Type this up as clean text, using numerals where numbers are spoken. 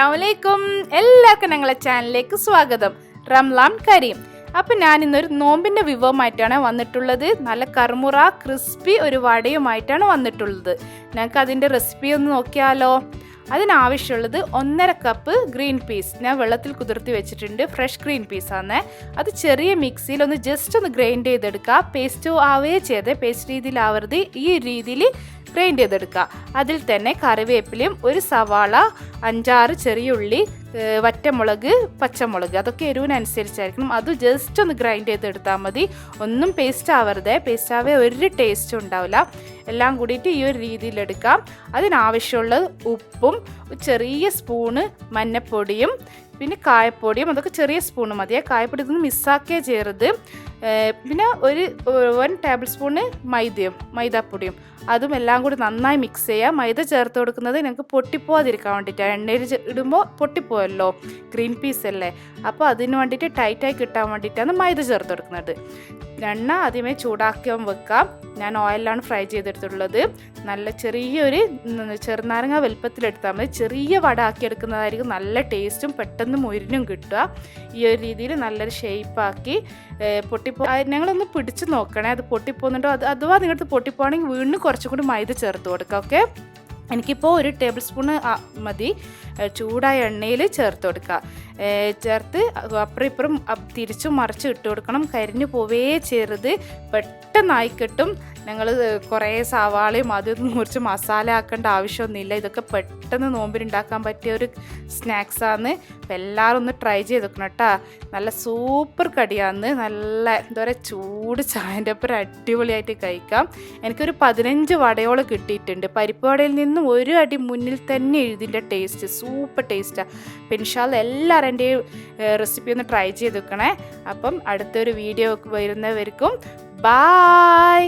അസ്സലാമലൈക്കും. എല്ലാവർക്കും ഞങ്ങളെ ചാനലിലേക്ക് സ്വാഗതം. റംലാൻ കരീം. അപ്പം ഞാൻ ഇന്നൊരു നോമ്പിൻ്റെ വിഭവമായിട്ടാണ് വന്നിട്ടുള്ളത്. നല്ല കറുമുറ ക്രിസ്പി ഒരു വടയുമായിട്ടാണ് വന്നിട്ടുള്ളത്. ഞങ്ങൾക്ക് അതിൻ്റെ റെസിപ്പി ഒന്ന് നോക്കിയാലോ. അതിനാവശ്യമുള്ളത് 1.5 കപ്പ് ഗ്രീൻ പീസ് ഞാൻ വെള്ളത്തിൽ കുതിർത്തി വെച്ചിട്ടുണ്ട്. ഫ്രഷ് ഗ്രീൻ പീസാണ്. അത് ചെറിയ മിക്സിയിൽ ഒന്ന് ജസ്റ്റ് ഒന്ന് ഗ്രൈൻഡ് ചെയ്തെടുക്കുക. പേസ്റ്റ് ആവുകയേ ചെയ്ത് പേസ്റ്റ് രീതിയിലാവരുത്, ഈ രീതിയിൽ ഗ്രൈൻഡ് ചെയ്തെടുക്കുക. അതിൽ തന്നെ കറിവേപ്പിലയും ഒരു സവാള 5-6 ചെറിയ ഉള്ളി, വറ്റമുളക്, പച്ചമുളക്, അതൊക്കെ എരിവിനനുസരിച്ചായിരിക്കണം. അത് ജസ്റ്റ് ഒന്ന് ഗ്രൈൻഡ് ചെയ്തെടുത്താൽ മതി. ഒന്നും പേസ്റ്റ് ആവരുത്. പേസ്റ്റ് ആവേ ഒരു ടേസ്റ്റും ഉണ്ടാവില്ല. എല്ലാം കൂടിയിട്ട് ഈ ഒരു രീതിയിലെടുക്കാം. അതിനാവശ്യമുള്ള ഉപ്പും ചെറിയ സ്പൂണ് മഞ്ഞപ്പൊടിയും പിന്നെ കായപ്പൊടിയും, അതൊക്കെ ചെറിയ സ്പൂണ് മതിയെ. കായപ്പൊടി ഇതൊന്നും മിസ്സാക്കിയേ ചെയ്യരുത്. പിന്നെ ഒരു 1 ടേബിൾ സ്പൂണ് മൈദാപ്പൊടിയും അതും എല്ലാം കൂടി നന്നായി മിക്സ് ചെയ്യുക. മൈദ ചേർത്ത് കൊടുക്കുന്നത് ഞങ്ങൾക്ക് പൊട്ടിപ്പോവാതിരിക്കാൻ വേണ്ടിയിട്ടാണ്. എണ്ണയിൽ ഇടുമ്പോൾ പൊട്ടിപ്പോയല്ലോ, ഗ്രീൻ പീസ് അല്ലേ. അപ്പോൾ അതിന് വേണ്ടിയിട്ട് ടൈറ്റായി കിട്ടാൻ വേണ്ടിയിട്ടാണ് മൈദ ചേർത്ത് കൊടുക്കുന്നത്. എണ്ണ ആദ്യമേ ചൂടാക്കാൻ വെക്കാം. ഞാൻ ഓയിലാണ് ഫ്രൈ ചെയ്തെടുത്തിട്ടുള്ളത്. നല്ല ചെറിയൊരു ചെറുനാരങ്ങ വലുപ്പത്തിലെടുത്താൽ മതി. ചെറിയ വട ആക്കി എടുക്കുന്നതായിരിക്കും നല്ല ടേസ്റ്റും പെട്ടെന്ന് മുരിഞ്ഞും കിട്ടുക. ഈ ഒരു രീതിയിൽ നല്ലൊരു ഷേപ്പാക്കി ഞങ്ങളൊന്ന് പിടിച്ച് നോക്കണേ അത് പൊട്ടിപ്പോകുന്നുണ്ടോ. അഥവാ നിങ്ങളുടെ പൊട്ടിപ്പോവാണെങ്കിൽ വീണ്ടും കുറച്ചും കൂടി മൈദ ചേർത്ത് കൊടുക്കാം. ഓക്കെ, എനിക്കിപ്പോൾ 1 ടേബിൾ സ്പൂണ് മതി. ചൂടായ എണ്ണയിൽ ചേർത്ത് കൊടുക്കുക. ചേർത്ത് അപ്പുറം ഇപ്പുറം തിരിച്ചും മറിച്ച് ഇട്ട് കൊടുക്കണം. കരിഞ്ഞു പോവേ ചെയ്യരുത്, പെട്ടെന്നായി കിട്ടും. ഞങ്ങൾ കുറേ സവാളയും അതൊന്നും മുറിച്ച് മസാല ആക്കേണ്ട ആവശ്യമൊന്നുമില്ല. ഇതൊക്കെ പെട്ടെന്ന് നോമ്പിനുണ്ടാക്കാൻ പറ്റിയ ഒരു സ്നാക്സാണ്. അപ്പം എല്ലാവരും ഒന്ന് ട്രൈ ചെയ്ത് നോക്കണം കേട്ടോ. നല്ല സൂപ്പർ കടിയാന്ന്. നല്ല എന്താ പറയുക, ചൂട് ചായൻ്റെ ഒപ്പം അടിപൊളിയായിട്ട് കഴിക്കാം. എനിക്കൊരു 15 വടയോളം കിട്ടിയിട്ടുണ്ട്. പരിപ്പ് വടയിൽ നിന്നും ഒരു അടി മുന്നിൽ തന്നെ ഇതിൻ്റെ ടേസ്റ്റ് സൂപ്പർ ടേസ്റ്റാണ്. അപ്പം ഇൻഷാ അല്ലാഹ് എല്ലാവരും എൻ്റെ റെസിപ്പി ഒന്ന് ട്രൈ ചെയ്ത് വെക്കണേ. അപ്പം അടുത്തൊരു വീഡിയോ വരുന്നവർക്കും ബായ്.